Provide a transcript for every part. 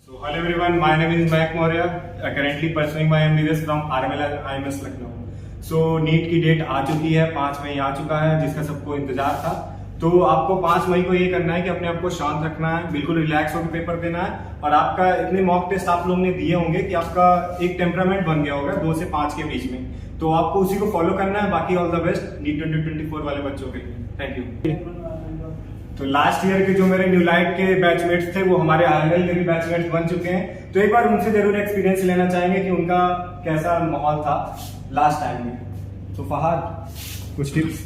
So hello everyone, my name is Mayak Maurya. Currently pursuing my MBBS from RML IMS Lucknow. So NEET की date आ चुकी है, 5 मई आ चुका है, जिसका सबको इंतजार था. तो आपको 5 मई को ये करना है कि अपने आप को शांत रखना है, बिल्कुल रिलैक्स होकर पेपर देना है. और आपका इतने मॉक टेस्ट आप लोगों ने दिए होंगे कि आपका एक टेम्परामेंट बन गया होगा 2 से 5 के बीच में. तो आपको उसी को फॉलो करना है. बाकी ऑल द बेस्ट नीट 2024 वाले बच्चों के लिए. Thank you. तो लास्ट ईयर के जो मेरे न्यूलाइट के बैचमेट्स थे वो हमारे आरएमएल के भी बैचमेट्स बन चुके हैं. तो एक बार उनसे जरूर एक्सपीरियंस लेना चाहेंगे कि उनका कैसा माहौल था लास्ट टाइम में. तो फहाद कुछ टिप्स.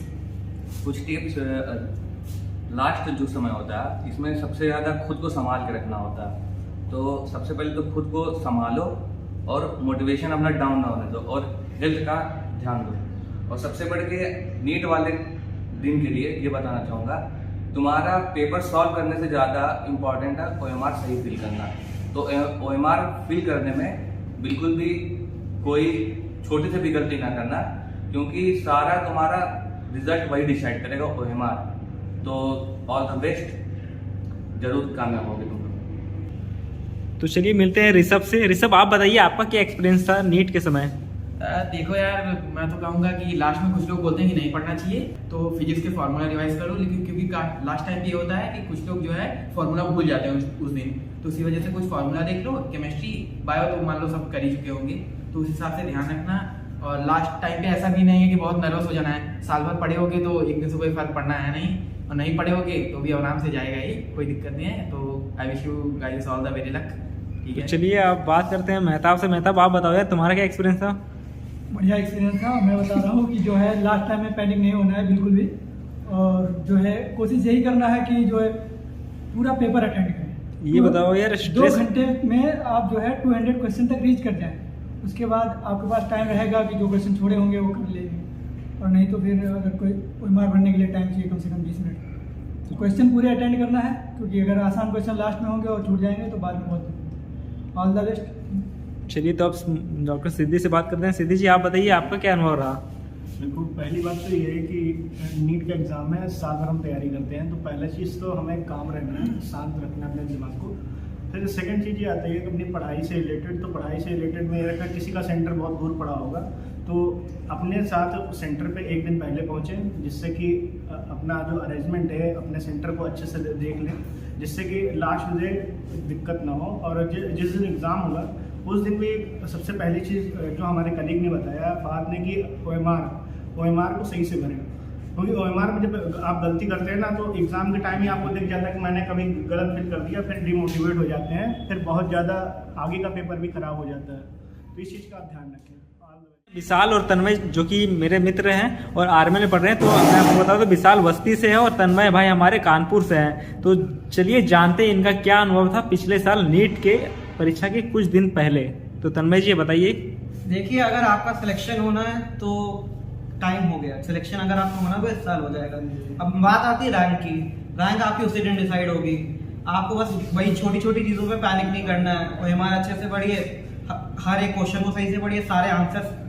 लास्ट जो समय होता है इसमें सबसे ज़्यादा खुद को संभाल के रखना होता है. तो सबसे पहले तो खुद को संभालो और मोटिवेशन अपना डाउन ना होने दो और हेल्थ का ध्यान दो. और सबसे बढ़ के नीट वाले दिन के लिए ये बताना चाहूँगा, तुम्हारा पेपर सॉल्व करने से ज़्यादा इम्पॉर्टेंट है OMR सही फिल करना. तो OMR फिल करने में बिल्कुल भी कोई छोटी से भी गलती ना करना, क्योंकि सारा तुम्हारा रिजल्ट वही डिसाइड करेगा OMR. तो ऑल द बेस्ट, जरूर कामयाब होगे तुम लोग. तो चलिए मिलते हैं ऋषभ से. ऋषभ आप बताइए आपका क्या एक्सपीरियंस था नीट के समय. देखो यार, मैं तो कहूँगा कि लास्ट में कुछ लोग बोलते हैं कि नहीं पढ़ना चाहिए तो फिजिक्स के फार्मूला रिवाइज करो, लेकिन क्योंकि लास्ट टाइम ये होता है कि कुछ लोग जो है फार्मूला भूल जाते हैं उस दिन. तो उसी वजह से कुछ फार्मूला देख लो. केमिस्ट्री बायो तो मान लो सब कर ही चुके होंगे, तो उस हिसाब से ध्यान रखना. और लास्ट टाइम पे ऐसा भी नहीं है कि बहुत नर्वस हो जाना है. साल भर पढ़े होगे तो एक दिन से कोई फर्क पड़ना है नहीं, और नहीं पढ़े होगे तो भी आराम से जाएगा ही, कोई दिक्कत नहीं है. तो I wish you guys all the very luck. ठीक है, चलिए आप बात करते हैं मेहताब से. मेहताब आप बताओ यार तुम्हारा क्या एक्सपीरियंस था. बढ़िया एक्सपीरियंस था. मैं बता रहा हूँ कि जो है लास्ट टाइम में पैनिक नहीं होना है बिल्कुल भी, और जो है कोशिश यही करना है कि जो है पूरा पेपर अटेंड करें. ये बताओ यार 2 घंटे में आप जो है 200 क्वेश्चन तक रीच कर जाएं. उसके बाद आपके पास टाइम रहेगा कि जो क्वेश्चन छोड़े होंगे वो कर लेंगे, और नहीं तो फिर अगर कोई OMR भरने के लिए टाइम चाहिए कम से कम 20 मिनट. तो क्वेश्चन पूरे अटेंड करना है, क्योंकि अगर आसान क्वेश्चन लास्ट में होंगे और छूट जाएंगे तो बाद में बहुत. All the best. चलिए तो अब डॉक्टर सिद्धि से बात करते हैं. सिद्धि जी आप बताइए आपका क्या अनुभव रहा. देखो, पहली बात तो ये है कि नीट का एग्ज़ाम है, साल भर हम तैयारी करते हैं, तो पहला चीज़ तो हमें काम रहना है, शांत रखना है अपने दिमाग को. फिर सेकंड चीज़ ये आती है कि अपनी पढ़ाई से रिलेटेड, तो पढ़ाई से रिलेटेड में अगर किसी का सेंटर बहुत दूर पड़ा होगा तो अपने साथ सेंटर पे एक दिन पहले पहुँचें, जिससे कि अपना जो अरेंजमेंट है अपने सेंटर को अच्छे से देख लें, जिससे कि लास्ट डे दिक्कत ना हो. और जिस दिन एग्ज़ाम होगा उस दिन भी सबसे पहली चीज़ जो हमारे कलीग ने बताया बात ने कि OMR को सही से भरें, क्योंकि OMR में जब आप गलती करते हैं ना तो एग्ज़ाम के टाइम ही आपको दिख जाता है कि मैंने कभी गलत फिल कर दिया, फिर डिमोटिवेट हो जाते हैं, फिर बहुत ज़्यादा आगे का पेपर भी खराब हो जाता है. तो इस चीज़ का आप ध्यान रखें. विशाल और तन्मय जो कि मेरे मित्र हैं और आर्मी में पढ़ रहे हैं, तो मैं आपको बता दूं विशाल बस्ती से है और तन्मय भाई हमारे कानपुर से हैं. तो चलिए जानते हैं इनका क्या अनुभव था पिछले साल नीट के परीक्षा के कुछ दिन पहले. तो तन्मय जी बताइए. देखिए, अगर आपका सिलेक्शन होना है तो टाइम हो गया. सिलेक्शन अगर आपका होना है तो इस साल हो जाएगा. अब बात आती है रैंक की. रैंक आपकी उसी दिन डिसाइड होगी. आपको बस वही छोटी छोटी चीज़ों पे पैनिक नहीं करना है. OMR अच्छे से पढ़िए, हर एक क्वेश्चन को सही से पढ़िए, सारे आंसर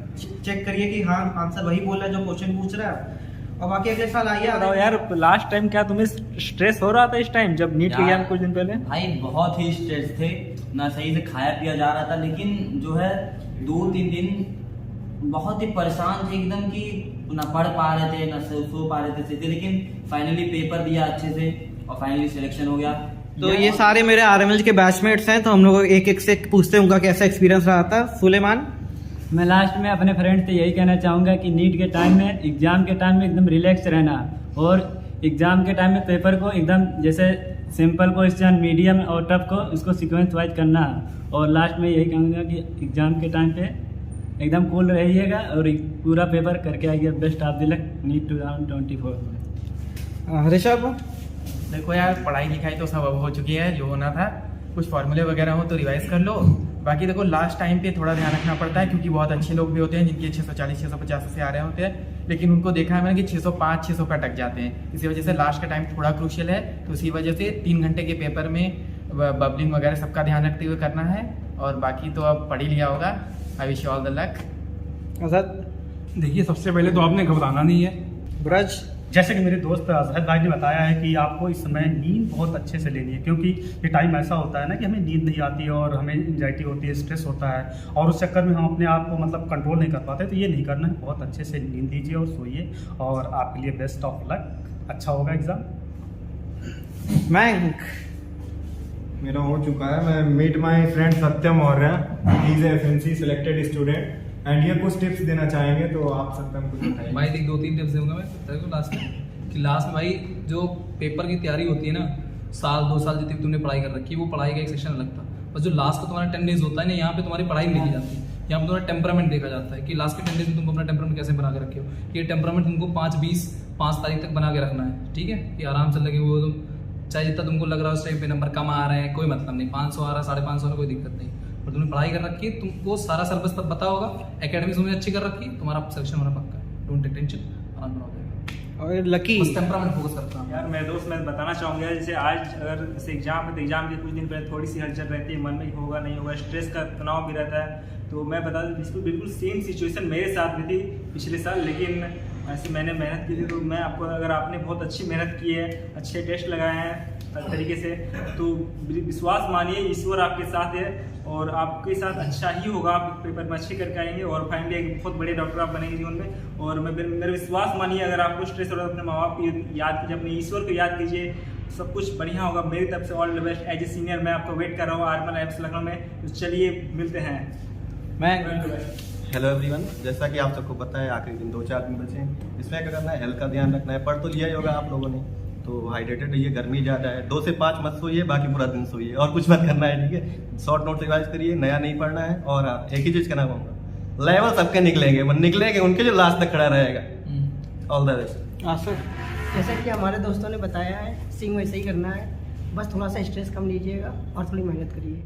चेक करिए कि हाँ आंसर वही बोल रहा है जो क्वेश्चन पूछ रहा है. और बाकी अगले साल आइए. बताओ यार लास्ट टाइम क्या तुम्हें स्ट्रेस हो रहा था इस टाइम जब नीट के एग्जाम कुछ दिन पहले. भाई बहुत ही स्ट्रेस थे, ना सही से खाया पिया जा रहा था, लेकिन जो है 2-3 दिन बहुत ही परेशान थे एकदम कि ना पढ़ पा रहे थे ना सो पा रहे थे. लेकिन फाइनली पेपर दिया अच्छे से और फाइनली सिलेक्शन हो गया. तो ये सारे मेरे RML के बैचमेट्स हैं, तो हम लोग एक एक से पूछते हैं उनका कैसा एक्सपीरियंस रहा था. सुलेमान. मैं लास्ट में अपने फ्रेंड से यही कहना चाहूँगा कि नीट के टाइम में, एग्ज़ाम के टाइम में एकदम रिलैक्स रहना, और एग्ज़ाम के टाइम में पेपर को एकदम जैसे सिंपल क्वेश्चन, मीडियम और टफ को इसको सीक्वेंस वाइज करना. और लास्ट में यही कहूँगा कि एग्ज़ाम के टाइम पे एकदम कूल रहिएगा और पूरा पेपर करके आइए. Best of the luck NEET 2024. Rishabh. देखो यार, पढ़ाई लिखाई तो सब अब हो चुकी है, जो होना था. कुछ फार्मूले वगैरह हो तो रिवाइज कर लो. बाकी देखो लास्ट टाइम पे थोड़ा ध्यान रखना पड़ता है, क्योंकि बहुत अच्छे लोग भी होते हैं जिनके 640 650 से आ रहे होते हैं, लेकिन उनको देखा है मैंने कि 605 600 पे अटक जाते हैं. इसी वजह से लास्ट का टाइम थोड़ा क्रूशियल है. तो इसी वजह से 3 घंटे के पेपर में बबलिंग वगैरह सबका ध्यान रखते हुए करना है. और बाकी तो अब पढ़ ही लिया होगा. I wish all the luck. Azad. देखिए, सबसे पहले तो आपने घबराना नहीं है. ब्रज. जैसे कि मेरे दोस्त अजहर भाई ने बताया है कि आपको इस समय नींद बहुत अच्छे से लेनी है, क्योंकि ये टाइम ऐसा होता है ना कि हमें नींद नहीं आती है और हमें एंजाइटी होती है, स्ट्रेस होता है और उस चक्कर में हम अपने आप को मतलब कंट्रोल नहीं कर पाते। तो ये नहीं करना है, बहुत अच्छे से नींद लीजिए और सोइए और आपके लिए बेस्ट ऑफ लक, अच्छा होगा एग्ज़ाम। बैंक मेरा हो चुका है। मैं meet my friend Satyam Maurya, he is FMC selected student and ये कुछ टिप्स देना चाहेंगे, तो आप सत्यम कुछ बताइए। भाई देख 2-3 टिप्स दूंगा मैं तेरे को लास्ट में कि लास्ट में भाई जो पेपर की तैयारी होती है ना, साल 2 साल जितनी तुमने पढ़ाई कर रखी है वो पढ़ाई का एक सेक्शन अलग था, बस जो लास्ट का तुम्हारा 10 डेज होता है ना, यहाँ पे तुम्हारी पढ़ाई नहीं देखी जाती, यहाँ पे तुम्हारा टेम्परामेंट देखा जाता है कि लास्ट के 10 डेज में तुम अपना टेम्परामेंट कैसे बना के रखे हो। ये टेम्परामेंट तुमको 5 तारीख तक बना के रखना है, ठीक है, कि आराम से लगे वो तुम चाहे जितना तुमको लग रहा है उस टाइम पे नंबर कम आ रहे हैं कोई मतलब नहीं, 500 आ रहा है 550 में कोई दिक्कत नहीं, और तुमने पढ़ाई कर रखी है, तुमको सारा सिलेबस तब पता होगा, एकेडमिक्स में अच्छी कर रखी, तुम्हारा सिलेक्शन होना पक्का है, डोंट टेक टेंशन, आराम हो जाएगा। और लकी बस टेम्परामेंट फोकस करता हूँ यार मेरे दोस्त, मैं बताना चाहूँगा जैसे आज अगर जैसे एग्जाम है तो एग्जाम के कुछ दिन पहले थोड़ी सी हलचल रहती है, मन में होगा नहीं होगा, स्ट्रेस का तनाव भी रहता है। तो मैं बता दूँ बिल्कुल सेम सिचुएशन मेरे साथ भी थी पिछले साल, लेकिन ऐसे मैंने मेहनत की थी। तो मैं आपको, अगर आपने बहुत अच्छी मेहनत की है, अच्छे टेस्ट लगाए हैं तरीके से, तो विश्वास मानिए ईश्वर आपके साथ है और आपके साथ अच्छा ही होगा, आप पेपर में अच्छे करके आएंगे और फाइनली एक बहुत बड़े डॉक्टर आप बनेंगे जीवन में। और मेरा विश्वास मानिए, अगर आपको स्ट्रेस हो रहा है अपने माँ बाप की याद कीजिए, अपने ईश्वर को याद कीजिए, सब कुछ बढ़िया होगा। मेरी तरफ से all the best. As a senior मैं आपको वेट कर रहा हूँ आर्मल एम्स लखनऊ में, तो चलिए मिलते हैं। मैं हेलो एवरीवन, जैसा कि आप सबको पता है आखिरी दिन 2-4 दिन बचे हैं, इसमें क्या करना है, हेल्थ का ध्यान रखना है। पढ़ तो लिया ही होगा आप लोगों ने, तो हाइड्रेटेड रहिए, गर्मी ज़्यादा है, 2 से 5 मत सोइए, बाकी पूरा दिन सोइए और कुछ मत करना है, ठीक है। शॉर्ट नोट रिवाइज करिए, नया नहीं पढ़ना है। और एक ही चीज़ कहना चाहूँगा, लेवल सबके निकलेंगे, वो निकलेंगे उनके जो लास्ट तक खड़ा रहेगा। All the best. जैसा कि हमारे दोस्तों ने बताया है, सिंग वैसे ही करना है, बस थोड़ा सा स्ट्रेस कम लीजिएगा और थोड़ी मेहनत करिए।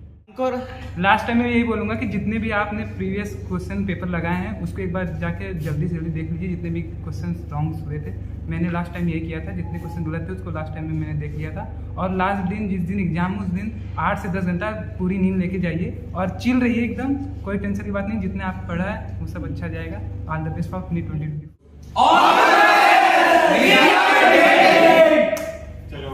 लास्ट टाइम मैं यही बोलूँगा कि जितने भी आपने प्रीवियस क्वेश्चन पेपर लगाए हैं उसको एक बार जाके जल्दी से जल्दी देख लीजिए, जितने भी क्वेश्चन रॉन्ग हुए थे। मैंने लास्ट टाइम यही किया था, जितने क्वेश्चन गलत थे उसको लास्ट टाइम में मैंने देख लिया था। और लास्ट दिन जिस दिन एग्जाम, उस दिन 8 से 10 घंटा पूरी नींद लेके जाइए और चिल रहिए एकदम, कोई टेंशन की बात नहीं, जितने आप पढ़ा है वो सब अच्छा जाएगा। All the best for 2020।